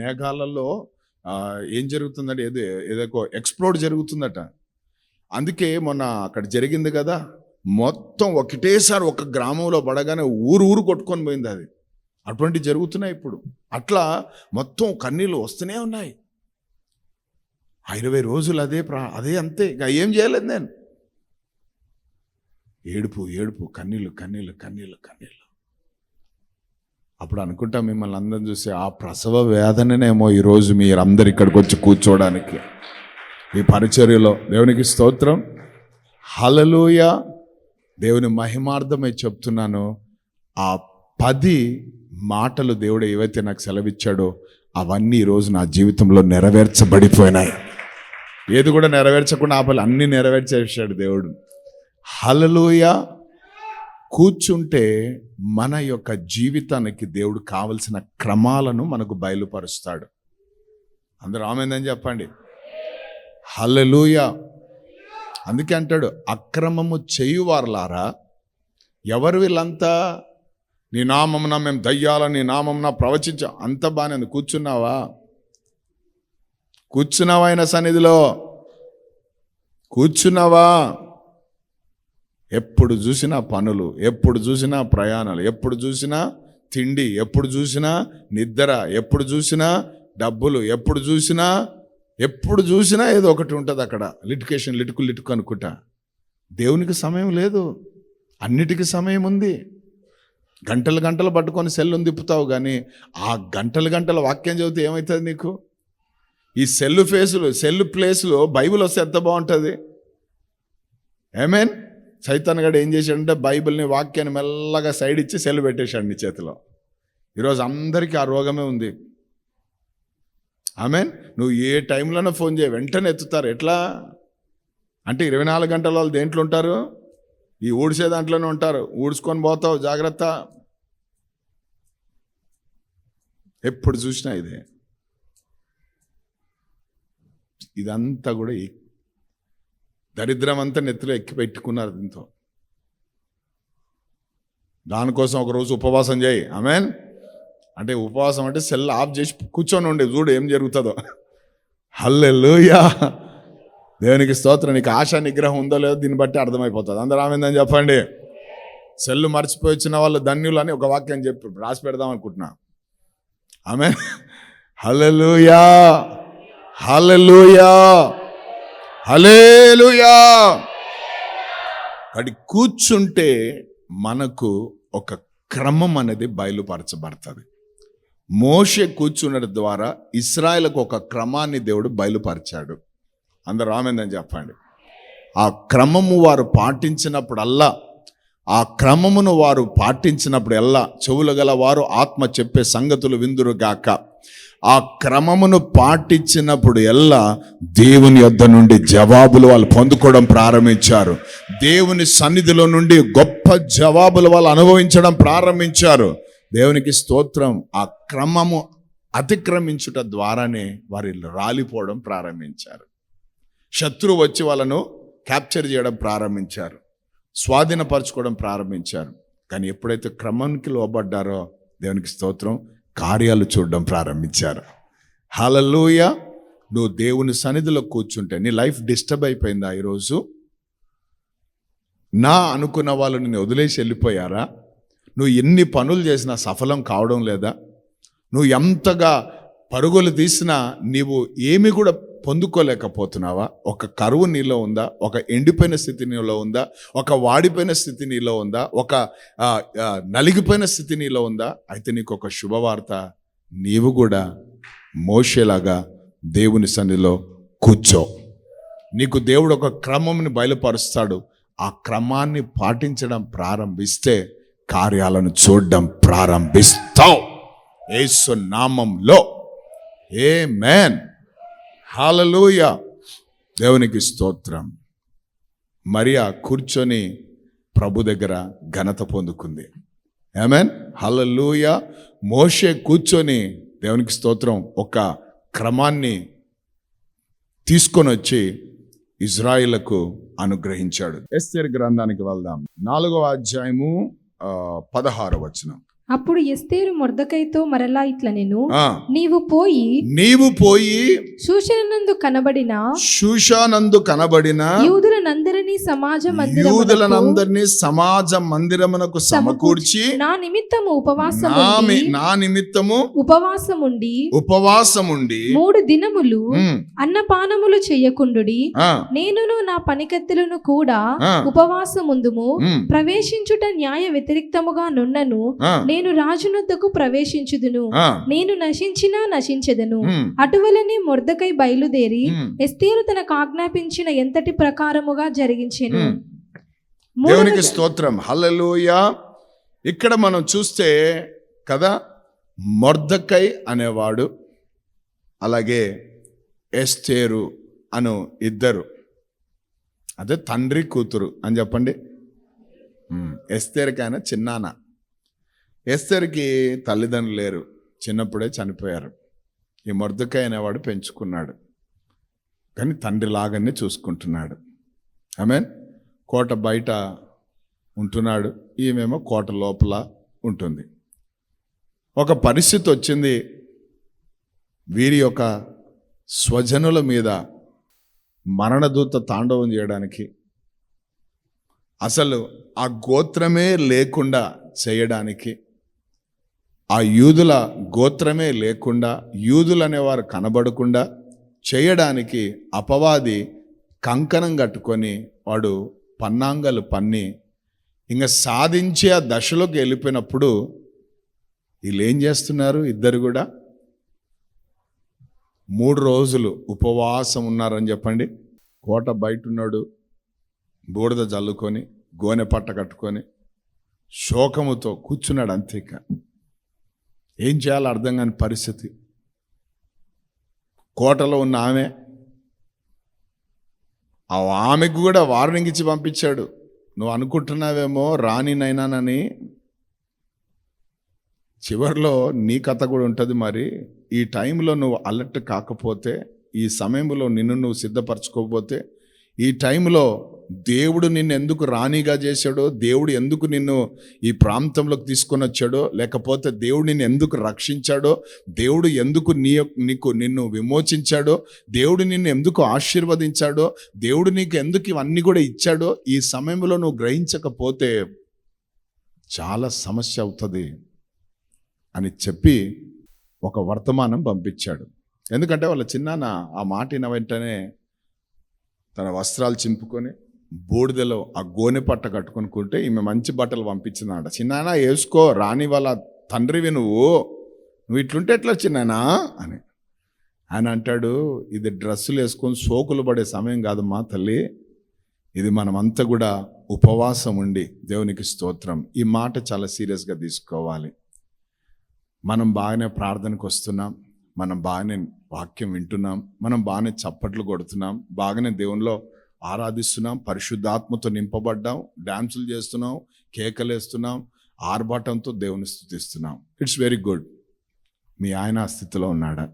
మేఘాలలో ఏం జరుగుతుందంటే ఏదో ఎక్స్ప్లోడ్ జరుగుతుందట. అందుకే మొన్న అక్కడ జరిగింది కదా, మొత్తం ఒకటేసారి ఒక గ్రామంలో పడగానే ఊరు కొట్టుకొని పోయింది అది. అటువంటి జరుగుతున్నాయి ఇప్పుడు. అట్లా మొత్తం కన్నీళ్ళు వస్తూనే ఉన్నాయి. 20 రోజులు అదే అంతే. ఇక ఏం చేయలేదు నేను. ఏడుపు కన్నీళ్ళు. అప్పుడు అనుకుంటా మిమ్మల్ని అందరం చూసి ఆ ప్రసవ వేదననేమో ఈరోజు మీరందరు ఇక్కడికి వచ్చి కూర్చోవడానికి ఈ పరిచర్యలో. దేవునికి స్తోత్రం, హల్లెలూయా. దేవుని మహిమార్థమై చెప్తున్నాను. ఆ 10 మాటలు దేవుడు ఏవైతే నాకు సెలవిచ్చాడో అవన్నీ ఈరోజు నా జీవితంలో నెరవేర్చబడిపోయినాయి. ఏది కూడా నెరవేర్చకుండా ఆపలి, అన్నీ నెరవేర్చేసాడు దేవుడు. హల్లెలూయా. కూర్చుంటే మన యొక్క జీవితానికి దేవుడు కావలసిన క్రమాలను మనకు బయలుపరుస్తాడు. అందరూ ఆమేన్ చెప్పండి. హల్లెలూయా. అందుకే అంటాడు, అక్రమము చేయువారులారా. ఎవరు వీళ్ళంతా? నీ నామమున మేము దయ్యాలని నీ నామమున ప్రవచించాం. అంత బాగానే కూర్చున్నావా ఆయన సన్నిధిలో? కూర్చున్నావా? ఎప్పుడు చూసినా పనులు, ఎప్పుడు చూసినా ప్రయాణాలు, ఎప్పుడు చూసినా తిండి, ఎప్పుడు చూసినా నిద్ర, ఎప్పుడు చూసినా డబ్బులు, ఎప్పుడు చూసినా ఏదో ఒకటి ఉంటుంది అక్కడ. లిటుకు అనుకుంటా. దేవునికి సమయం లేదు, అన్నిటికీ సమయం ఉంది. గంటలు పట్టుకొని సెల్లుని తిప్పుతావు, కానీ ఆ గంటల వాక్యం చదివితే ఏమవుతుంది నీకు? ఈ సెల్ ప్లేస్లో బైబిల్ వస్తే ఎంత బాగుంటుంది. ఆమేన్. సైతాన్ గడు ఏం చేశాడంటే బైబిల్ని, వాక్యాన్ని మెల్లగా సైడ్ ఇచ్చి సెల్ పెట్టేశాడు నీ చేతిలో. ఈరోజు అందరికీ ఆ రోగమే ఉంది. ఆమేన్. నువ్వు ఏ టైంలోనో ఫోన్ చేయి, వెంటనే ఎత్తుతారు. ఎట్లా అంటే 24 గంటల వాళ్ళు దేంట్లో ఉంటారు? ఈ ఊడ్చే దాంట్లోనే ఉంటారు. ఊడ్చుకొని పోతావు, జాగ్రత్త. ఎప్పుడు చూసినా ఇదంతా కూడా దరిద్రం అంతా నెత్తిలో ఎక్కి పెట్టుకున్నారు దీంతో. దానికోసం ఒకరోజు ఉపవాసం చేయి. ఆమేన్. అంటే ఉపవాసం అంటే సెల్ ఆఫ్ చేసి కూర్చొని ఉండే, చూడు ఏం జరుగుతుందో. హల్లెలూయా. దేవునికి స్తోత్రం. నీకు ఆశా నిగ్రహం ఉందో లేదో దీన్ని బట్టి అర్థమైపోతుంది. అందరూ ఆమేన్ చెప్పండి. సెల్లు మర్చిపోయి వచ్చిన వాళ్ళు ధన్యులు అని ఒక వాక్యం చెప్పి రాసి పెడదాం అనుకుంటున్నా. ఆమేన్. హల్లెలూయా. అది కూర్చుంటే మనకు ఒక క్రమం అనేది బయలుపరచబడుతుంది. మోషే కూర్చున్నది ద్వారా ఇశ్రాయేలుకు ఒక క్రమాన్ని దేవుడు బయలుపరిచాడు. అందరూ ఆమేన్ చెప్పండి. ఆ క్రమము వారు పాటించినప్పుడల్లా, చెవులు గల వారు ఆత్మ చెప్పే సంగతులు విందురు గాక. ఆ క్రమమును పాటించినప్పుడు ఎల్లా దేవుని యొద్ద నుండి జవాబులు వాళ్ళు పొందుకోవడం ప్రారంభించారు. దేవుని సన్నిధిలో నుండి గొప్ప జవాబులు వాళ్ళు అనుభవించడం ప్రారంభించారు. దేవునికి స్తోత్రం. ఆ క్రమము అతిక్రమించుట ద్వారానే వారి రాలిపోవడం ప్రారంభించారు. శత్రువు వచ్చి వాళ్ళను క్యాప్చర్ చేయడం ప్రారంభించారు, స్వాధీనపరచుకోవడం ప్రారంభించారు. కానీ ఎప్పుడైతే క్రమానికి లోబడ్డారో దేవునికి స్తోత్రం, కార్యాలు చూడడం ప్రారంభించారు. హల్లెలూయా. నువ్వు దేవుని సన్నిధిలో కూర్చుంటే నీ లైఫ్ డిస్టర్బ్ అయిపోయిందా? ఈరోజు అనుకున్న వాళ్ళు నిన్ను వదిలేసి వెళ్ళిపోయారా? నువ్వు ఎన్ని పనులు చేసినా సఫలం కావడం లేదా? నువ్వు ఎంతగా పరుగులు తీసినా నీవు ఏమి కూడా పొందుకోలేకపోతున్నావా? ఒక కరువు నీలో ఉందా? ఒక ఎండిపోయిన స్థితి నీలో ఉందా? ఒక వాడిపోయిన స్థితి నీలో ఉందా? ఒక నలిగిపోయిన స్థితి నీలో ఉందా? అయితే నీకు ఒక శుభవార్త, నీవు కూడా మోషేలాగా దేవుని సన్నిధిలో కూర్చో. నీకు దేవుడు ఒక క్రమంని బయలుపరుస్తాడు. ఆ క్రమాన్ని పాటించడం ప్రారంభిస్తే కార్యాలను చూడడం ప్రారంభిస్తావు. యేసు నామములో ఆమేన్. హల్లెలూయా. దేవునికి స్తోత్రం. మరియా కూర్చొని ప్రభు దగ్గర ఘనత పొందుకుంది. ఆమేన్. హల్లెలూయా. మోషే కూర్చొని దేవునికి స్తోత్రం ఒక క్రమాన్ని తీసుకొని వచ్చి ఇజ్రాయిలకు అనుగ్రహించాడు. ఎస్తేరు గ్రంథానికి వెళ్దాం. 4వ అధ్యాయము 16వ వచనం. అప్పుడు ఎస్తేరు మొర్దెకైతో మరలా ఇట్లనెను, ఆ, నీవు పోయి షూషనునందు కనబడిన యూదులనందరినీ సమాజ మందిరమునకు సమకూర్చి నా నిమిత్తము ఉపవాసముండి 3 దినములు అన్నపానములు చెయ్యకుండుడి. నేనును నా పనికత్తెలను కూడా ఉపవాసముందుము. ప్రవేశించుట న్యాయ వ్యతిరిక్తముగా నున్నను. నేను రాజునొద్దకు ప్రవేశించుదును. నేను నశించెదను. అటువలనే మొర్దెకై బయలుదేరి ఎస్తేరు తనకు ఆజ్ఞాపించిన ఎంతటి ప్రకారముగా జరిగించెను. దేవునికి స్తోత్రం, హల్లెలూయా. ఇక్కడ మనం చూస్తే కదా, మొర్దెకై అనేవాడు అలాగే ఎస్తేరు అను ఇద్దరు, అదే తండ్రి కూతురు అని చెప్పండి. ఎస్తేరుకి ఆయన చిన్నాన్న. ఎస్తేరుకి తల్లిదండ్రులు లేరు, చిన్నప్పుడే చనిపోయారు. ఈ మొర్దెకై అనేవాడు పెంచుకున్నాడు, కానీ తండ్రి లాగానే చూసుకుంటున్నాడు. ఆమేన్. కోట బయట ఉంటున్నాడు, ఈమెమో కోట లోపల ఉంటుంది. ఒక పరిస్థితి వచ్చింది, వీరి యొక్క స్వజనుల మీద మరణదూత తాండవం చేయడానికి, అసలు ఆ గోత్రమే లేకుండా చేయడానికి, ఆ యూదుల గోత్రమే లేకుండా, యూదులు అనేవారు కనబడకుండా చేయడానికి అపవాది కంకణం కట్టుకొని వాడు పన్నాంగాలు పన్ని ఇంకా సాధించే ఆ దశలోకి వెళ్ళిపోయినప్పుడు వీళ్ళు ఏం చేస్తున్నారు? ఇద్దరు కూడా 3 రోజులు ఉపవాసం ఉన్నారని చెప్పండి. కోట బయట ఉన్నాడు, బూడిద జల్లుకొని గోనె పట్ట కట్టుకొని శోకముతో కూర్చున్నాడు. అంతే, ఏం చేయాలో అర్థం కాని పరిస్థితి. కోటలో ఉన్న ఆమెకు కూడా వార్నింగ్ ఇచ్చి పంపించాడు. నువ్వు అనుకుంటున్నావేమో రానినైనానని, చివరిలో నీ కథ కూడా ఉంటుంది. మరి ఈ టైంలో నువ్వు అలర్ట్ కాకపోతే, ఈ సమయంలో నిన్ను నువ్వు సిద్ధపరచుకోకపోతే, ఈ టైంలో దేవుడు నిన్ను ఎందుకు రాణిగా చేశాడో, దేవుడు ఎందుకు నిన్ను ఈ ప్రాంతంలోకి తీసుకొని వచ్చాడో, లేకపోతే దేవుడు నిన్ను ఎందుకు రక్షించాడో, దేవుడు ఎందుకు నిన్ను విమోచించాడో, దేవుడు నిన్ను ఎందుకు ఆశీర్వదించాడో, దేవుడు నీకు ఎందుకు ఇవన్నీ కూడా ఇచ్చాడో, ఈ సమయంలో నువ్వు గ్రహించకపోతే చాలా సమస్య అవుతుంది అని చెప్పి ఒక వర్తమానం పంపించాడు. ఎందుకంటే వాళ్ళ చిన్నాన్న ఆ మాట విన్న వెంటనే తన వస్త్రాలు చింపుకొని బూడిదలో ఆ గోనె పట్ట కట్టుకుంటే ఈమె మంచి బట్టలు పంపించిందంట. చిన్నానా వేసుకో, రాని వాళ్ళ తండ్రివి నువ్వు ఇట్లుంటే ఎట్లా చిన్నానా అని ఆయన అంటాడు, ఇది డ్రెస్సులు వేసుకొని సోకులు పడే సమయం కాదమ్మా తల్లి, ఇది మనమంతా కూడా ఉపవాసం ఉండి, దేవునికి స్తోత్రం, ఈ మాట చాలా సీరియస్గా తీసుకోవాలి. మనం బాగానే ప్రార్థనకు వస్తున్నాం, మనం బాగానే వాక్యం వింటున్నాం, మనం బాగానే చప్పట్లు కొడుతున్నాం, బాగానే దేవునిలో ఆరాధిస్తున్నాం, పరిశుద్ధాత్మతో నింపబడ్డాం, డ్యాన్సులు చేస్తున్నాం, కేకలు వేస్తున్నాం, ఆర్భాటంతో దేవుని స్తుతిస్తున్నాం. It's very good. మీ ఆయన ఆ స్థితిలో ఉన్నాడా?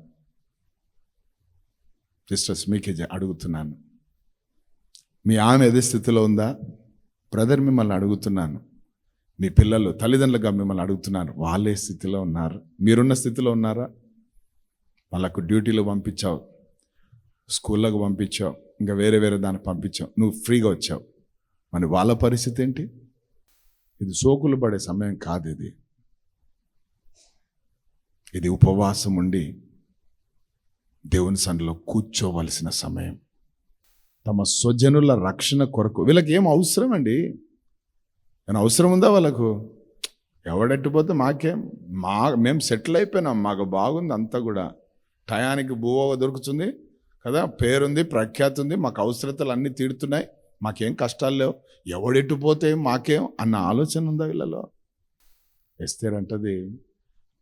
సిస్టర్స్ మీకే అడుగుతున్నాను, మీ ఆమె అదే స్థితిలో ఉందా? బ్రదర్ మిమ్మల్ని అడుగుతున్నాను, మీ పిల్లలు తల్లిదండ్రులుగా మిమ్మల్ని అడుగుతున్నారు, వాళ్ళే స్థితిలో ఉన్నారు? మీరున్న స్థితిలో ఉన్నారా? వాళ్ళకు డ్యూటీలో పంపించావు, స్కూళ్ళకు పంపించావు, ఇంకా వేరే దానికి పంపించావు, నువ్వు ఫ్రీగా వచ్చావు, మరి వాళ్ళ పరిస్థితి ఏంటి? ఇది సోకులు పడే సమయం కాదు, ఇది ఉపవాసం ఉండి దేవుని సన్నిధిలో కూర్చోవలసిన సమయం. తమ స్వజనుల రక్షణ కొరకు వీళ్ళకి ఏం అవసరం అండి? ఏమైనా అవసరం ఉందా వాళ్ళకు? ఎవడెట్టిపోతే మాకేం, మేము సెటిల్ అయిపోయినాం, మాకు బాగుంది, అంతా కూడా టయానికి భూవ దొరుకుతుంది కదా, పేరుంది, ప్రఖ్యాతి ఉంది, మాకు అవసరతలు అన్నీ తీరుతున్నాయి, మాకేం కష్టాలు లేవు, ఎవడెట్టిపోతే మాకేం అన్న ఆలోచన ఉందా వీళ్ళలో? ఎస్తేరు అంటది,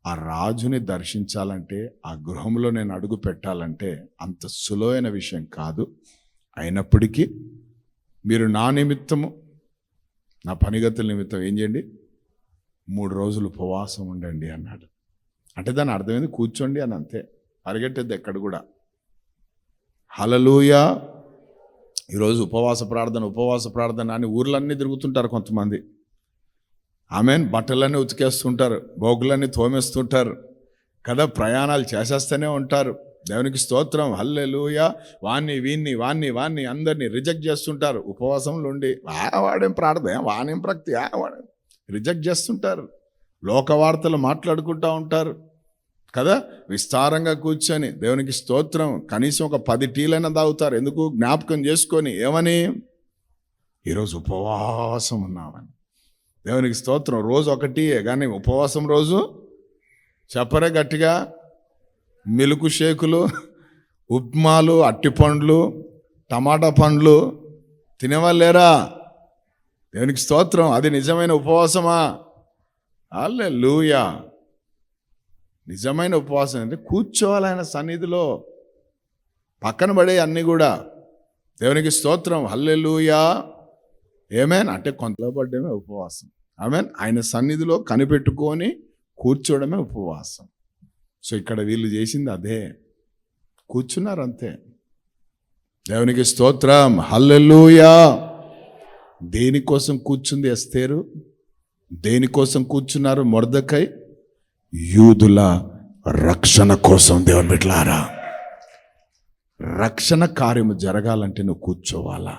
ఆ రాజుని దర్శించాలంటే, ఆ గృహంలో నేను అడుగు పెట్టాలంటే అంత సులువైన విషయం కాదు. అయినప్పటికీ మీరు నా నిమిత్తము, నా పనిగతుల నిమిత్తం ఏం చేయండి, 3 రోజులు ఉపవాసం ఉండండి అన్నాడు. అంటే దాని అర్థమైంది కూర్చోండి అని, అంతే, పరిగెట్టేది ఎక్కడ కూడా. హల్లెలూయా. ఈరోజు ఉపవాస ప్రార్థన అని ఊర్లన్నీ తిరుగుతుంటారు కొంతమంది. ఆమెన్. బట్టలన్నీ ఉతికేస్తుంటారు, బోగులన్నీ తోమేస్తుంటారు కదా, ప్రయాణాలు చేసేస్తూనే ఉంటారు. దేవునికి స్తోత్రం, హల్లెలూయా. వాణ్ణి అందరినీ రిజెక్ట్ చేస్తుంటారు. ఉపవాసంలో ఉండి వాడేం ప్రార్థన, వానేం ప్రక్తి, వాడేం రిజెక్ట్ చేస్తుంటారు. లోకవార్తలు మాట్లాడుకుంటూ ఉంటారు కదా, విస్తారంగా కూర్చొని. దేవునికి స్తోత్రం. కనీసం ఒక 10 టీలైనా తాగుతారు. ఎందుకు? జ్ఞాపకం చేసుకొని. ఏమని? ఈరోజు ఉపవాసం ఉన్నామని. దేవునికి స్తోత్రం. రోజు ఒకటియే కానీ ఉపవాసం రోజు చెప్పరే గట్టిగా. మిల్క్ షేకులు, ఉప్మాలు, అట్టిపండ్లు, టమాటా పండ్లు తినేవాళ్ళేరా? దేవునికి స్తోత్రం. అది నిజమైన ఉపవాసమా? హల్లెలూయా. నిజమైన ఉపవాసం అంటే కూర్చోవాలి ఆయన సన్నిధిలో, పక్కన పడే అన్నీ కూడా. దేవునికి స్తోత్రం, హల్లెలూయా. ఏమేన్ అంటే కొంతలో పడ్డమే ఉపవాసం. ఆమెన్. ఆయన సన్నిధిలో కనిపెట్టుకొని కూర్చోవడమే ఉపవాసం. సో ఇక్కడ వీళ్ళు చేసింది అదే, కూర్చున్నారు అంతే. దేవునికి స్తోత్రం, హల్లెలూయా. దేనికోసం కూర్చుంది ఎస్తేరు? దేనికోసం కూర్చున్నారు మొర్దెకై? యూదుల రక్షణ కోసం. దేవుని బిడ్డలారా, రక్షణ కార్యము జరగాలంటే నువ్వు కూర్చోవాలా.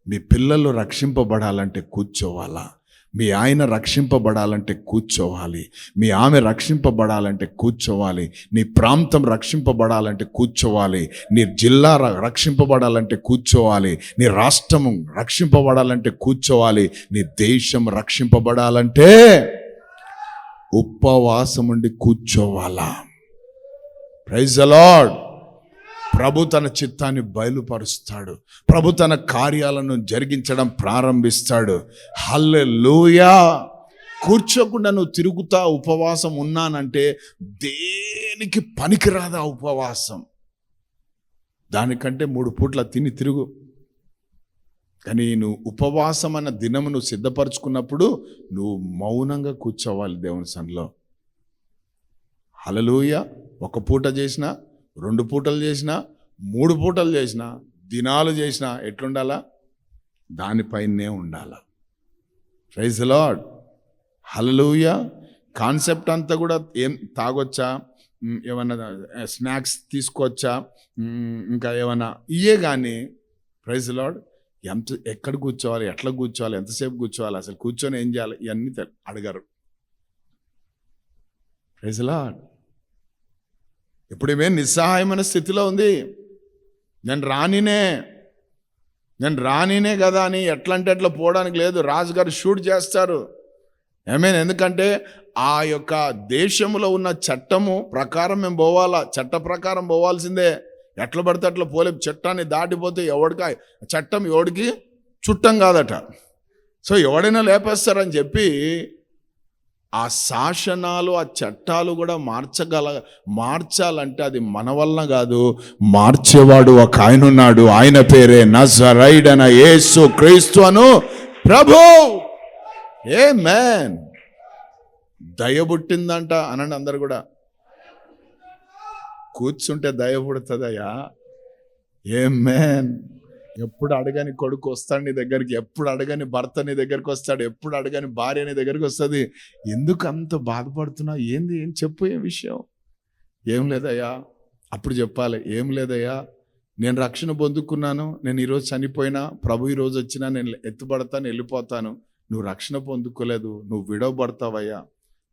మీ పిల్లలు రక్షింపబడాలంటే కూర్చోవాలా. మీ ఆయన రక్షింపబడాలంటే కూర్చోవాలి. మీ ఆమె రక్షింపబడాలంటే కూర్చోవాలి. నీ ప్రాంతం రక్షింపబడాలంటే కూర్చోవాలి. నీ జిల్లా రక్షింపబడాలంటే కూర్చోవాలి. నీ రాష్ట్రం రక్షింపబడాలంటే కూర్చోవాలి. నీ దేశం రక్షింపబడాలంటే ఉపవాసం ఉండి కూర్చోవాలా. Praise the lord. ప్రభు తన చిత్తాన్ని బయలుపరుస్తాడు. ప్రభు తన కార్యాలను జరిగించడం ప్రారంభిస్తాడు. హల్లెలూయా. కూర్చోకుండా నువ్వు తిరుగుతా ఉపవాసం ఉన్నానంటే దేనికి పనికిరాదా ఉపవాసం? దానికంటే 3 పూట్ల తిని తిరుగు. కానీ నువ్వు ఉపవాసం అన్న దినము నువ్వు సిద్ధపరచుకున్నప్పుడు నువ్వు మౌనంగా కూర్చోవాలి దేవుని సన్నిధిలో. హల్లెలూయా. 1 పూట చేసినా, 2 పూటలు చేసినా, 3 పూటలు చేసినా, దినాలు చేసినా ఎట్లుండాలా? దానిపైనే ఉండాలా. Praise the lord, hallelujah. Concept అంతా కూడా ఏం తాగొచ్చా, ఏమన్నా స్నాక్స్ తీసుకోవచ్చా, ఇంకా ఏమన్నా ఇయే కానీ ప్రైజ్ ది లార్డ్ ఎక్కడ కూర్చోవాలి, ఎట్లా కూర్చోవాలి, ఎంతసేపు కూర్చోవాలి, అసలు కూర్చొని ఏం చేయాలి, ఇవన్నీ అడగరు. Praise the lord. ఇప్పుడు ఏమే నిస్సహాయమైన స్థితిలో ఉంది. నేను రానినే కదా అని ఎట్లా అంటే అట్లా పోవడానికి లేదు. రాజుగారు షూట్ చేస్తారు. ఎందుకంటే ఆ యొక్క దేశంలో ఉన్న చట్టము ప్రకారం మేము పోవాలా. చట్ట ప్రకారం పోవాల్సిందే. ఎట్లా పడితే అట్లా పోలే. చట్టాన్ని దాటిపోతే చట్టం ఎవడికి చుట్టం కాదట. సో ఎవడైనా లేపేస్తారని చెప్పి ఆ శాసనాలు, ఆ చట్టాలు కూడా మార్చాలంటే అది మన వలన కాదు, మార్చేవాడు ఒక ఆయన ఉన్నాడు. ఆయన పేరే నజరైడైన యేసు క్రీస్తు అను ప్రభు. ఆమేన్. దయ పుట్టిందంట అనండి అందరు కూడా. కూర్చుంటే దయ పుడుతుందయ్యా. ఆమేన్. ఎప్పుడు అడగని కొడుకు వస్తాడు నీ దగ్గరికి, ఎప్పుడు అడగని భర్త నీ దగ్గరికి వస్తాడు, ఎప్పుడు అడగని భార్య నీ దగ్గరికి వస్తుంది. ఎందుకు అంత బాధపడుతున్నావు? ఏం చెప్పు, ఏం విషయం? ఏం లేదయ్యా. అప్పుడు చెప్పాలి, ఏం లేదయ్యా, నేను రక్షణ పొందుకున్నాను, నేను ఈరోజు చనిపోయినా, ప్రభు ఈరోజు వచ్చినా నేను ఎత్తుపడతాను, వెళ్ళిపోతాను. నువ్వు రక్షణ పొందుకోలేదు, నువ్వు విడవబడతావయ్యా,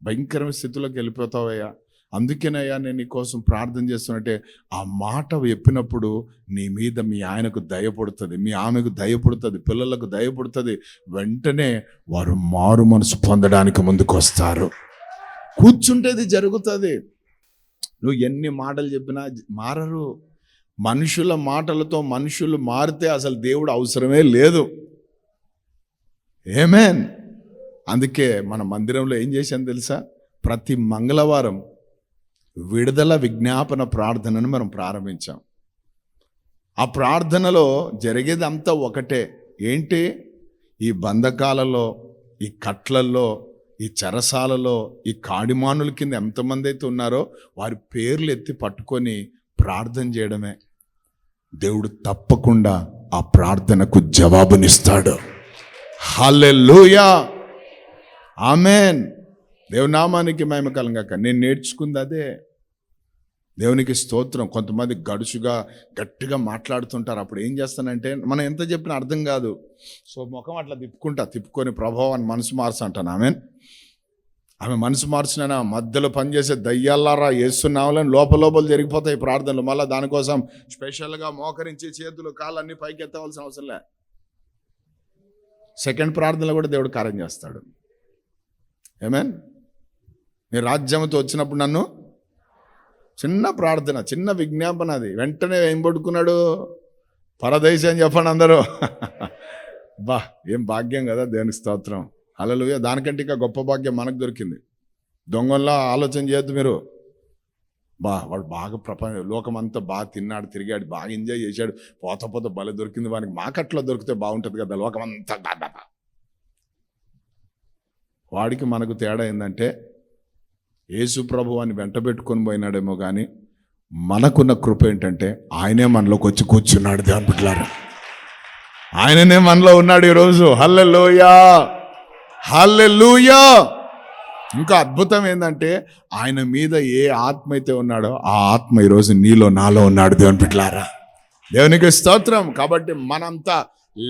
భయంకరమైన స్థితిలోకి వెళ్ళిపోతావయ్యా. అందుకేనయ్యా నేను నీకోసం ప్రార్థన చేస్తున్నట్టే ఆ మాట చెప్పినప్పుడు నీ మీద మీ ఆయనకు దయపడుతుంది, మీ ఆమెకు దయపడుతుంది, పిల్లలకు దయపడుతుంది. వెంటనే వారు మారు మనసు పొందడానికి ముందుకు వస్తారు. కూర్చుంటే ఇది జరుగుతుంది. నువ్వు ఎన్ని మాటలు చెప్పినా మారరు. మనుషుల మాటలతో మనుషులు మారితే అసలు దేవుడు అవసరమే లేదు. ఆమేన్. అందుకే మన మందిరంలో ఏం చేశాను తెలుసా? ప్రతి మంగళవారం విడుదల విజ్ఞాపన ప్రార్థనను మనం ప్రారంభించాం. ఆ ప్రార్థనలో జరిగేది అంతా ఒకటే. ఏంటి? ఈ బంధకాలలో, ఈ కట్లల్లో, ఈ చెరసాలలో, ఈ కాడిమానుల కింద ఎంతమంది అయితే ఉన్నారో వారి పేర్లు ఎత్తి పట్టుకొని ప్రార్థన చేయడమే. దేవుడు తప్పకుండా ఆ ప్రార్థనకు జవాబునిస్తాడు. హల్లెలూయా. ఆమేన్. దేవుని నామానికి మహిమ కలుగాక. నేను నేర్చుకుంది అదే. దేవునికి స్తోత్రం. కొంతమంది గడుసుగా గట్టిగా మాట్లాడుతుంటారు. అప్పుడు ఏం చేస్తానంటే మనం ఎంత చెప్పినా అర్థం కాదు. సో ముఖం అట్లా తిప్పుకొని ప్రభావాన్ని మనసు మార్చంటాను. ఆమె మనసు మార్చినా మధ్యలో పనిచేసే దయ్యాలారా వేస్తున్నామని లోపల జరిగిపోతాయి ప్రార్థనలు. మళ్ళీ దానికోసం స్పెషల్గా మోకరించి చేతులు కాళ్ళన్నీ పైకి ఎత్తవలసిన అవసరం లే. సెకండ్ ప్రార్థనలో కూడా దేవుడు కార్యం చేస్తాడు. ఆమేన్. నీ రాజ్యంతో వచ్చినప్పుడు నన్ను, చిన్న ప్రార్థన, చిన్న విజ్ఞాపన, అది వెంటనే ఏం పట్టుకున్నాడు, పరదేశం అని చెప్పండి అందరూ. బా ఏం భాగ్యం కదా, దేవునికి స్తోత్రం. హల్లెలూయా. దానికంటే ఇంకా గొప్ప భాగ్యం మనకు దొరికింది. దొంగల్లా ఆలోచన చేయొద్దు మీరు. వాడు బాగా లోకమంతా బాగా తిన్నాడు, తిరిగాడు, బాగా ఎంజాయ్ చేశాడు, పోత బల దొరికింది వానికి. మాకట్లా దొరికితే బాగుంటుంది కదా, లోకమంతా బాబా. వాడికి మనకు తేడా ఏంటంటే యేసు ప్రభు అని వెంట పెట్టుకొని పోయినాడేమో కానీ మనకున్న కృప ఏంటంటే ఆయనే మనలోకి వచ్చి కూర్చున్నాడు. దేవుని బిడ్డలారా, ఆయననే మనలో ఉన్నాడు ఈరోజు. హల్లెలూయా, హల్లెలూయా. ఇంకా అద్భుతం ఏంటంటే ఆయన మీద ఏ ఆత్మ అయితే ఉన్నాడో ఆ ఆత్మ ఈరోజు నీలో నాలో ఉన్నాడు. దేవుని బిడ్డలారా, దేవునికి స్తోత్రం. కాబట్టి మనంతా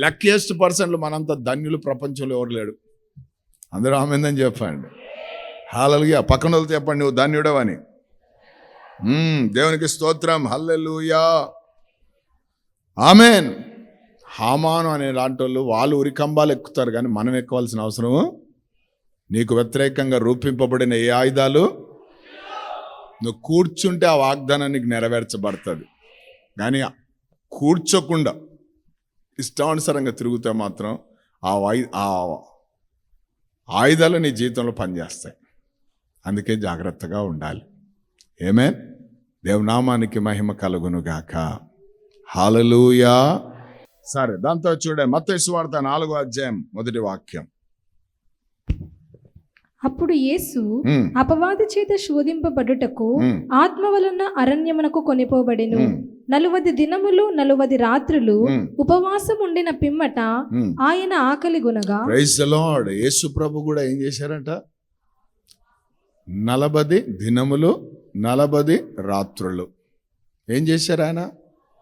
లక్కీయెస్ట్ పర్సన్లు, మనంతా ధన్యులు ప్రపంచంలో ఎవరు లేడు. అందరూ ఆమెందని చెప్పండి. హల్లెలూయా. పక్కన వాళ్ళతో చెప్పండి, నువ్వు ధన్యుడవని. దేవునికి స్తోత్రం. హల్లెలూయా, ఆమేన్. హామాను అనే లాంటి వాళ్ళు ఉరికంబాలు ఎక్కుతారు, కానీ మనం ఎక్కవలసిన అవసరం. నీకు వ్యతిరేకంగా రూపింపబడిన ఏ ఆయుధాలు, నువ్వు కూర్చుంటే ఆ వాగ్దానం నీకు నెరవేర్చబడుతుంది. కానీ కూర్చోకుండా ఇష్టానుసారంగా తిరుగుతే మాత్రం ఆ ఆయుధాలు నీ జీవితంలో పనిచేస్తాయి. అందుకే జాగ్రత్తగా ఉండాలి. ఆమేన్. దేవునామానికి మహిమ కలుగునుగాక. హల్లెలూయా. సరే, దాంతో చూడండి మత్తయి సువార్త 4వ అధ్యాయం 1వ వాక్యం. అప్పుడు యేసు అపవాది చేత శోధింపబడుటకు ఆత్మ వలన అరణ్యమునకు కొనిపోబడెను. 40 దినములు 40 రాత్రులు ఉపవాసం ఉండిన పిమ్మట ఆయన ఆకలి గొనగా. Praise the lord. యేసు ప్రభు కూడా ఏం చేశారంట? 40 దినములు 40 రాత్రులు ఏం చేశారు ఆయన?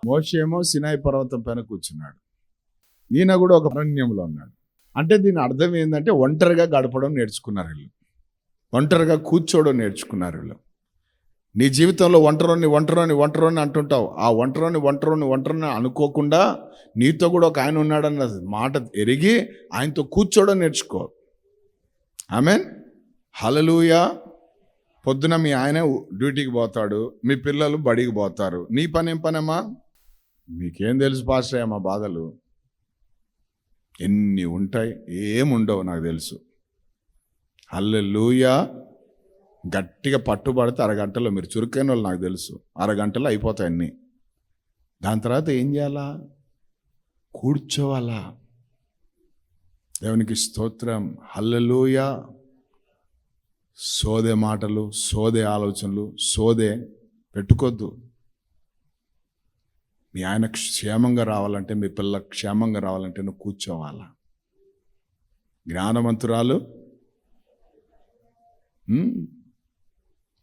మోషేమో సినాయి పర్వతం పైన కూర్చున్నాడు, ఈయన కూడా ఒక అరణ్యంలో ఉన్నాడు. అంటే దీని అర్థం ఏంటంటే ఒంటరిగా గడపడం నేర్చుకున్నారు వీళ్ళు, ఒంటరిగా కూర్చోవడం నేర్చుకున్నారు వీళ్ళు. నీ జీవితంలో ఒంటరిని అంటుంటావు. ఆ ఒంటరిని అనుకోకుండా నీతో కూడా ఒక ఆయన ఉన్నాడన్న మాట ఎరిగి ఆయనతో కూర్చోవడం నేర్చుకో. ఆమేన్. హల్లెలూయా. పొద్దున మీ ఆయన డ్యూటీకి పోతాడు, మీ పిల్లలు బడికి పోతారు. నీ పని ఏం పనమ్మా? మీకేం తెలుసు పాస్టర్ మా బాధలు ఎన్ని ఉంటాయి, ఏముండవు నాకు తెలుసు. హల్లెలూయా. గట్టిగా పట్టుబడితే అరగంటలో, మీరు చురుకైన వాళ్ళు నాకు తెలుసు, అరగంటలో అయిపోతాయి అన్నీ. దాని తర్వాత ఏం చేయాలా? కూర్చోవాలా. దేవునికి స్తోత్రం. హల్లెలూయా. సోదే మాటలు, సోదే ఆలోచనలు, సోదే పెట్టుకోద్దు. మీ ఆయన క్షేమంగా రావాలంటే, మీ పిల్ల క్షేమంగా రావాలంటే నువ్వు కూర్చోవాలా. జ్ఞానవంతురాలు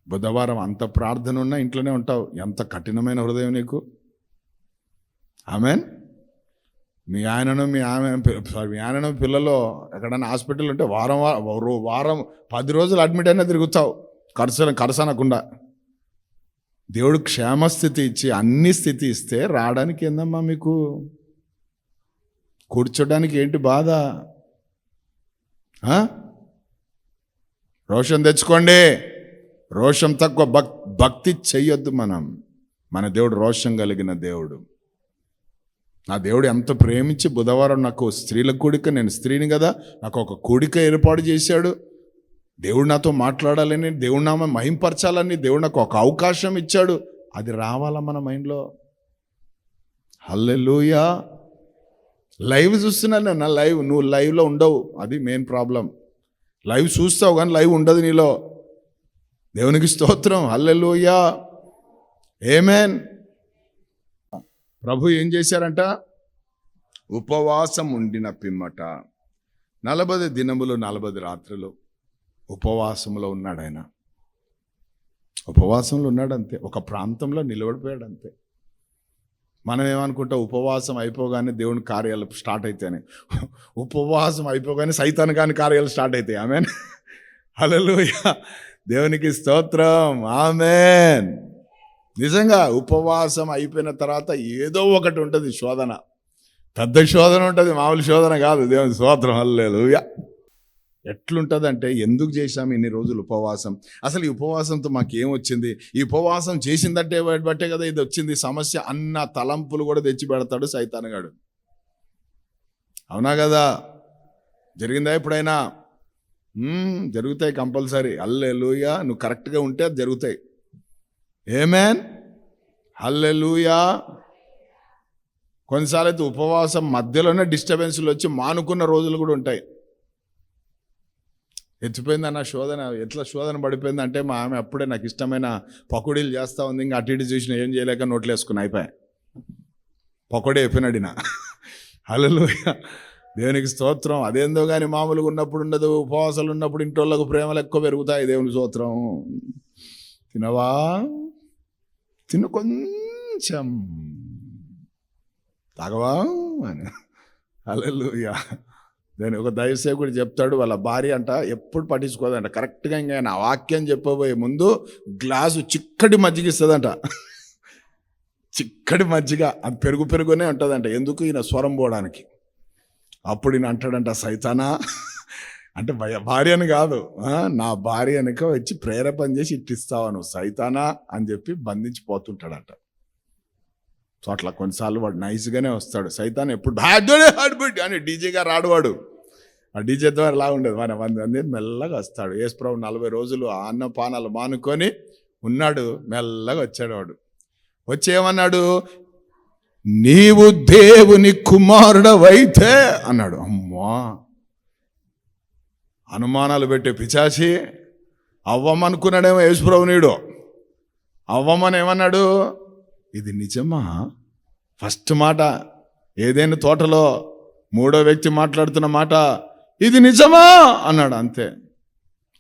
బుధవారం అంత ప్రార్థన ఉన్నా ఇంట్లోనే ఉంటావు. ఎంత కఠినమైన హృదయం నీకు. ఆమేన్. మీ ఆయనను పిల్లలు ఎక్కడైనా హాస్పిటల్ ఉంటే వారం 10 రోజులు అడ్మిట్ అయినా తిరుగుతావు కరసనకుండా. దేవుడు క్షేమస్థితి ఇచ్చి అన్ని స్థితి ఇస్తే రావడానికి ఏందమ్మా మీకు? కూర్చోడానికి ఏంటి బాధ? రోషం తెచ్చుకోండి. రోషం తక్కువ, భక్తి చెయ్యొద్దు. మన దేవుడు రోషం కలిగిన దేవుడు. నా దేవుడు ఎంత ప్రేమించి బుధవారం నాకు స్త్రీల కూడిక, నేను స్త్రీని కదా, నాకు ఒక కూడిక ఏర్పాటు చేశాడు. దేవుడు నాతో మాట్లాడాలని, దేవుడు నామ మహింపరచాలని దేవుడు నాకు ఒక అవకాశం ఇచ్చాడు. అది రావాలా మన మైండ్లో. హల్లెలూయా. లైవ్ చూస్తున్నాను నా లైవ్, నువ్వు లైవ్లో ఉండవు, అది మెయిన్ ప్రాబ్లం. లైవ్ చూస్తావు కానీ లైవ్ ఉండదు నీలో. దేవునికి స్తోత్రం. హల్లెలూయా. ఆమేన్. ప్రభు ఏం చేశారంట? ఉపవాసం ఉండిన పిమ్మట 40 దినములు 40 రాత్రులు ఉపవాసంలో ఉన్నాడు ఆయన. ఉపవాసంలో ఉన్నాడు అంతే. ఒక ప్రాంతంలో నిలబడిపోయాడు అంతే. మనం ఏమనుకుంటాం, ఉపవాసం అయిపోగానే దేవుని కార్యాలు స్టార్ట్ అవుతాయని. ఉపవాసం అయిపోగానే సైతాన్ కాని కార్యాలు స్టార్ట్ అవుతాయి. ఆమెన్. హల్లెలూయా, దేవునికి స్తోత్రం. ఆమెన్. నిజంగా ఉపవాసం అయిపోయిన తర్వాత ఏదో ఒకటి ఉంటుంది శోధన. పెద్ద శోధన ఉంటుంది, మామూలు శోధన కాదు. దేవుని స్తోత్రం. హల్లెలూయా. ఎట్లుంటుందంటే, ఎందుకు చేశాము ఇన్ని రోజులు ఉపవాసం, అసలు ఈ ఉపవాసంతో మాకేం వచ్చింది, ఈ ఉపవాసం చేసిందంటే బట్టే కదా ఇది వచ్చింది సమస్య అన్న తలంపులు కూడా తెచ్చి పెడతాడు సైతానుగాడు. అవునా కదా? జరిగిందా ఎప్పుడైనా? జరుగుతాయి కంపల్సరీ. హల్లెలూయా. నువ్వు కరెక్ట్గా ఉంటే అది జరుగుతాయి. ఆమేన్. హల్లెలూయా. కొన్నిసార్లు అయితే ఉపవాసం మధ్యలోనే డిస్టర్బెన్స్లు వచ్చి మానుకున్న రోజులు కూడా ఉంటాయి. ఎత్తిపోయింది అన్న శోధన. ఎట్లా శోధన పడిపోయింది అంటే, మా ఆమె అప్పుడే నాకు ఇష్టమైన పకోడీలు చేస్తూ ఉంది. ఇంకా అటు ఇటు చూసిన ఏం చేయలేక నోట్లు వేసుకుని అయిపోయాయి. పకోడీ అయిపోయినాడు నా. హల్లెలూయా, దేవునికి స్తోత్రం. అదేందో కానీ మామూలుగా ఉన్నప్పుడు ఉండదు. ఉపవాసాలు ఉన్నప్పుడు ఇంటోళ్ళకు ప్రేమలు ఎక్కువ పెరుగుతాయి. దేవుని స్తోత్రం. తినవా, తిను, కొంచెం తాగవా అని. హల్లెలూయా. నేను ఒక దైవసేవకుడు చెప్తాడు, వాళ్ళ భార్య అంట ఎప్పుడు పట్టించుకోదంట. కరెక్ట్గా ఇంకా నా వాక్యం చెప్పబోయే ముందు గ్లాసు చిక్కటి మజ్జిగ ఇస్తుందంట. చిక్కటి మజ్జిగ, అది పెరుగునే ఉంటుందంట. ఎందుకు? ఈయన స్వరం పోవడానికి. అప్పుడు ఈయన అంటాడంట, సైతానా అంటే భార్యని కాదు, నా భార్య వెనక వచ్చి ప్రేరేపణ చేసి ఇట్టిస్తావా నువ్వు సైతానా అని చెప్పి బంధించిపోతుంటాడంట. సో అట్లా కొన్నిసార్లు వాడు నైస్గానే వస్తాడు. సైతాన్ ఎప్పుడు హాడ్బిట్ అని డీజేగా రాడువాడు. ఆ డీజే ద్వారా లా ఉండేది. మన మంది మెల్లగా వస్తాడు. యేసుప్రభు 40 రోజులు ఆ అన్నపానాలు మానుకొని ఉన్నాడు. మెల్లగా వచ్చాడు వాడు. వచ్చి ఏమన్నాడు? నీవు దేవుని కుమారుడవైతే అన్నాడు. అమ్మా, అనుమానాలు పెట్టే పిశాచి. అవ్వమనుకున్నాడేమో యేసుప్రభు. నీడు అవ్వమని ఏమన్నాడు? ఇది నిజమా? ఫస్ట్ మాట ఏదైనా తోటలో 3వ వ్యక్తి మాట్లాడుతున్న మాట, ఇది నిజమా అన్నాడు. అంతే,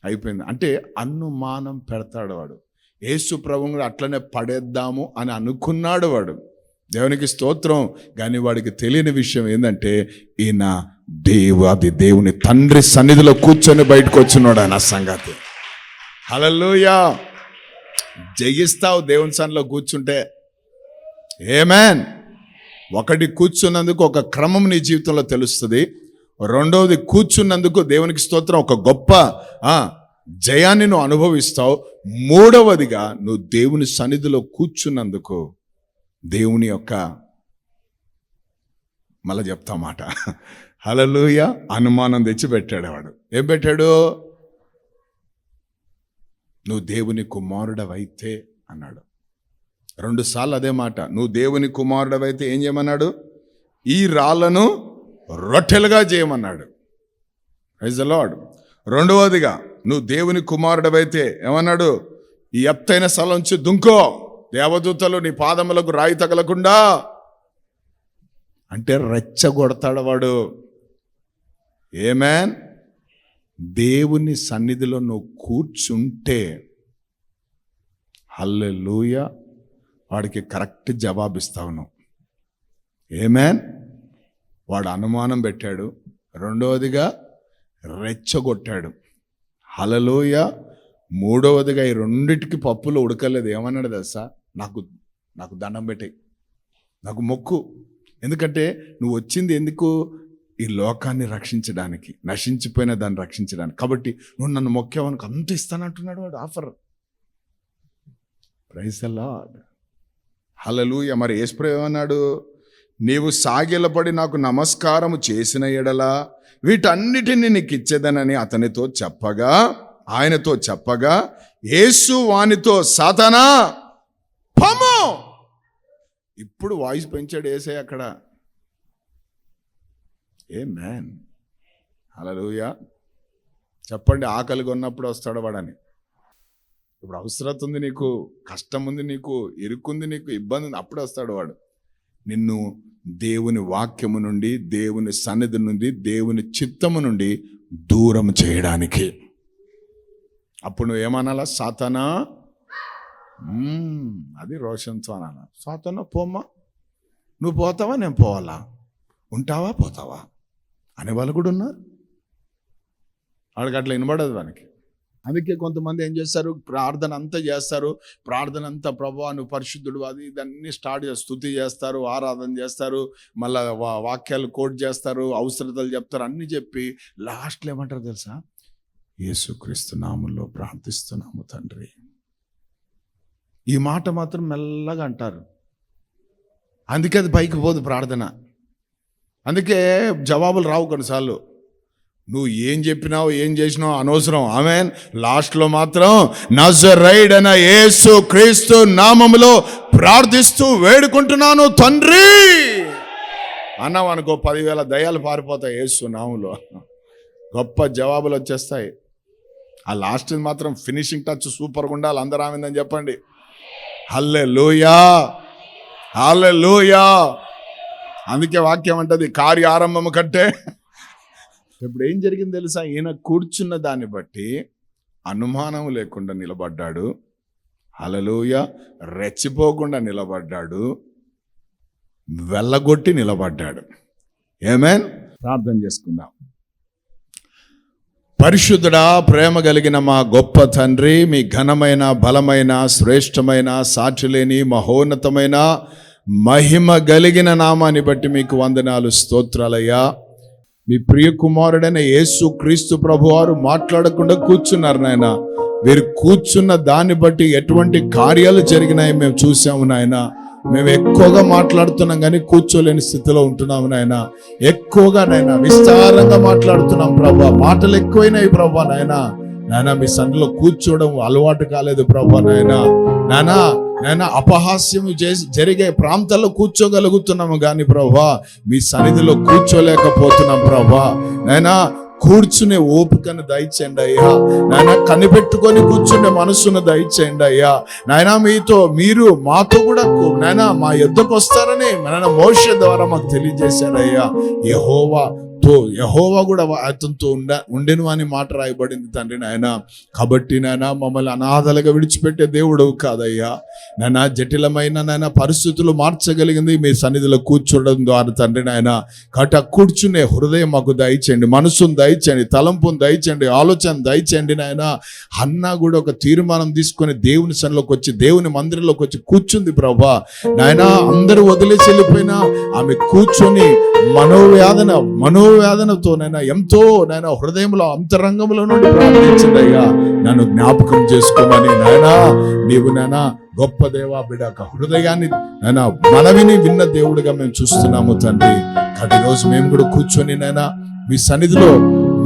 అయిపోయింది. అంటే అనుమానం పెడతాడు వాడు. యేసు ప్రభువుని కూడా అట్లనే పడేద్దాము అని అనుకున్నాడు వాడు. దేవునికి స్తోత్రం. కానీ వాడికి తెలియని విషయం ఏంటంటే, ఈయన దేవుని తండ్రి సన్నిధిలో కూర్చొని బయటకు వచ్చినాడు అన్న సంగతి. హల్లెలూయా. జయిస్తావు దేవుని సన్నిధిలో కూర్చుంటే. ఆమేన్. ఒకటి, కూర్చున్నందుకు ఒక క్రమం నీ జీవితంలో తెలుస్తుంది. రెండవది, కూర్చున్నందుకు దేవునికి స్తోత్రం ఒక గొప్ప జయాన్ని నువ్వు అనుభవిస్తావు. మూడవదిగా, నువ్వు దేవుని సన్నిధిలో కూర్చున్నందుకు దేవుని యొక్క, మళ్ళా చెప్తా మాట, హల్లెలూయా, అనుమానం తెచ్చి పెట్టాడు వాడు. ఏం పెట్టాడు? నువ్వు దేవుని కుమారుడవైతే అన్నాడు. 2 సార్లు అదే మాట. నువ్వు దేవుని కుమారుడవైతే ఏం చేయమన్నాడు? ఈ రాళ్లను రొట్టెలుగా చేయమన్నాడు. Praise the lord. రెండవదిగా, నువ్వు దేవుని కుమారుడవైతే ఏమన్నాడు? ఈ ఎత్తైన స్థలం నుంచి దుంకో, దేవదూతలు నీ పాదములకు రాయి తగలకుండా. అంటే రెచ్చగొడతాడు వాడు. ఆమేన్. దేవుని సన్నిధిలో నువ్వు కూర్చుంటే, హల్లెలూయా, వాడికి కరెక్ట్ జవాబిస్తావు నువ్వు. ఆమేన్. వాడు అనుమానం పెట్టాడు. రెండవదిగా రెచ్చగొట్టాడు. హల్లెలూయా. మూడవదిగా ఈ రెండిటికి పప్పులు ఉడకలేదు. ఏమన్నాడు తెలుసా? నాకు దండం పెట్టాయి, నాకు మొక్కు. ఎందుకంటే నువ్వు వచ్చింది ఎందుకు? ఈ లోకాన్ని రక్షించడానికి, నశించిపోయిన దాన్ని రక్షించడానికి. కాబట్టి నువ్వు నన్ను మొక్కేవానికి అంత ఇస్తానంటున్నాడు వాడు offer. Praise the lord. Hallelujah. మరి యేసుప్రభు ఏమన్నాడు? నీవు సాగిలపడి నాకు నమస్కారము చేసిన ఎడల వీటన్నిటిని నీకు ఇచ్చేదనని ఆయనతో చెప్పగా యేసు వానితో, సాతానా పము. ఇప్పుడు వాయిస్ పెంచాడు యేసే అక్కడ. ఆమేన్. హల్లెలూయా. చెప్పండి, ఆకలిగా ఉన్నప్పుడు వస్తాడు వాడని. ఇప్పుడు అవసరం ఉంది నీకు, కష్టం ఉంది నీకు, ఇరుక్కుంది నీకు, ఇబ్బంది ఉంది, అప్పుడు వస్తాడు వాడు. నిన్ను దేవుని వాక్యము నుండి, దేవుని సన్నిధి నుండి, దేవుని చిత్తము నుండి దూరం చేయడానికి. అప్పుడు నువ్వు ఏమనాలా? సాతానా, అది రోషన్తో అనాలా. సాతానా పోమ్మా, నువ్వు పోతావా నేను పోవాలా, ఉంటావా పోతావా అనే వాళ్ళు కూడా ఉన్నారు. వాడికి అట్లా వినబడదు వానికి. అందుకే కొంతమంది ఏం చేస్తారు, ప్రార్థన అంతా చేస్తారు, ప్రార్థన అంతా ప్రభువా నువ్వు పరిశుద్ధుడు అది ఇదన్నీ స్టార్ట్ చేస్తారు, స్తుతి చేస్తారు, ఆరాధన చేస్తారు, మళ్ళీ వాక్యాలు కోట్ చేస్తారు, అవసరతలు చెప్తారు, అన్నీ చెప్పి లాస్ట్లో ఏమంటారు తెలుసా? యేసుక్రీస్తు నామములో ప్రార్థిస్తున్నాము తండ్రి. ఈ మాట మాత్రం మెల్లగా అంటారు. అందుకే అది పైకి పోదు ప్రార్థన. అందుకే జవాబులు రావు కొన్నిసార్లు. నువ్వు ఏం చెప్పినావు ఏం చేసినావు అనవసరం. ఆమేన్. లాస్ట్లో మాత్రం నజరేయుడైన యేసు క్రీస్తు నామములో ప్రార్థిస్తూ వేడుకుంటున్నాను తండ్రి అన్నావు అనుకో, 10,000 దయ్యాలు పారిపోతాయి యేసు నామములో. గొప్ప జవాబులు వచ్చేస్తాయి. ఆ లాస్ట్ మాత్రం ఫినిషింగ్ టచ్ సూపర్గా ఉండాలి. అందరూ ఆమెందని చెప్పండి. హల్లెలూయా, హల్లెలూయా. అందుకే వాక్యం అంటది కార్య ఆరంభము కంటే. ఇప్పుడు ఏం జరిగింది తెలుసా? ఈయన కూర్చున్న దాన్ని బట్టి అనుమానం లేకుండా నిలబడ్డాడు. హల్లెలూయా. రెచ్చిపోకుండా నిలబడ్డాడు, వెళ్ళగొట్టి నిలబడ్డాడు. ఆమేన్. ప్రార్థన చేసుకుందాం. పరిశుద్ధుడా, ప్రేమ కలిగిన మా గొప్ప తండ్రి, మీ ఘనమైన బలమైన శ్రేష్టమైన సాటిలేని మహోన్నతమైన మహిమ కలిగిన నామాన్ని బట్టి మీకు వందనాలు, స్తోత్రాలయ్యా. మీ ప్రియ కుమారుడైన యేసు క్రీస్తు ప్రభువారు మాట్లాడకుండా కూర్చున్నారు నాయన. వీరు కూర్చున్న దాన్ని బట్టి ఎటువంటి కార్యాలు జరిగినాయి మేము చూసాము నాయన. మేము ఎక్కువగా మాట్లాడుతున్నాం కానీ కూర్చోలేని స్థితిలో ఉంటున్నాము నాయన. ఎక్కువగా నాయన విస్తారంగా మాట్లాడుతున్నాం ప్రభా, మాటలు ఎక్కువైనాయి ప్రభా నాయన. నాయన మీ సన్నిధిలో కూర్చోవడం అలవాటు కాలేదు ప్రభా నాయన. నాయన అపహాస్యం జరిగే ప్రాంతాల్లో కూర్చోగలుగుతున్నాము కానీ ప్రభా మీ సన్నిధిలో కూర్చోలేకపోతున్నాం ప్రభా నాయన. కూర్చునే ఓపికను దయచేయండి అయ్యా నాయన. కనిపెట్టుకొని కూర్చునే మనసును దయచేయండి అయ్యా నాయన. మీరు మాతో కూడా నాయన మా యుద్ధకు వస్తారని నాయన మోషే ద్వారా మాకు తెలియజేశాడు అయ్యా. యెహోవా కూడా అతనితో ఉండెను అని మాట రాయబడింది తండ్రి నాయన. కాబట్టి నాయన మమ్మల్ని అనాథలుగా విడిచిపెట్టే దేవుడు కాదయ్యా నాయన. జటిలమైన నాయన పరిస్థితులు మార్చగలిగింది మీ సన్నిధిలో కూర్చోవడం ద్వారా తండ్రి నాయన. కాబట్టి ఆ కూర్చునే హృదయం మాకు దయచేయండి, మనసును దయచేయండి, తలంపును దయచేయండి, ఆలోచన దయచేయండి నాయన. హన్నా కూడా ఒక తీర్మానం తీసుకొని దేవుని సన్నిలోకి వచ్చి దేవుని మందిరంలోకి వచ్చి కూర్చుంది ప్రభా నాయన. అందరూ వదిలేసి వెళ్ళిపోయినా ఆమె కూర్చొని మనోవేదనతో నైనా ఎంతో నైనా హృదయంలో అంతరంగంలో నుండి ప్రార్థించింది అయ్యా. నన్ను జ్ఞాపకం చేసుకోమని నాయనా. నీవు నాయనా గొప్ప దేవా, బిడ్డ హృదయాన్ని నాయనా మనవిని విన్న దేవుడిగా మేము చూస్తున్నాము తండ్రి. కాబట్టి రోజు మేము కూడా కూర్చొని నాయనా మీ సన్నిధిలో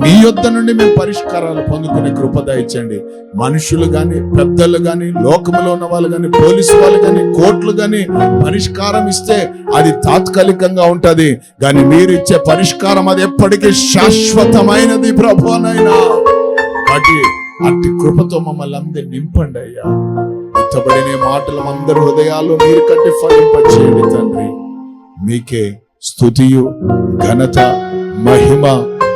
మీ యొద్ద నుండి మేము పరిష్కారాలు పొందుకునే కృప దయచేయండి. మనుషులు కానీ, పెద్దలు కానీ, లోకంలో ఉన్న వాళ్ళు కానీ, పోలీసు వాళ్ళు కానీ, కోర్టులు కానీ పరిష్కారం ఇస్తే అది తాత్కాలికంగా ఉంటది. కానీ మీరు ఇచ్చే పరిష్కారం అది ఎప్పటికీ శాశ్వతమైనది ప్రభువనైనా. అట్టి కృపతో మమ్మల్ని అందరి నింపండి అయ్యా. ఎత్తబడిన మాటలు అందరి హృదయాలు మీరు కట్టి ఫలింపచేయండి తండ్రి. మీకే స్తుతియు ఘనత మహిమ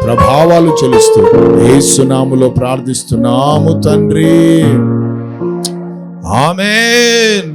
ప్రభావాలు చెల్లిస్తూ యేసు నామములో ప్రార్థిస్తున్నాము తండ్రి. ఆమేన్.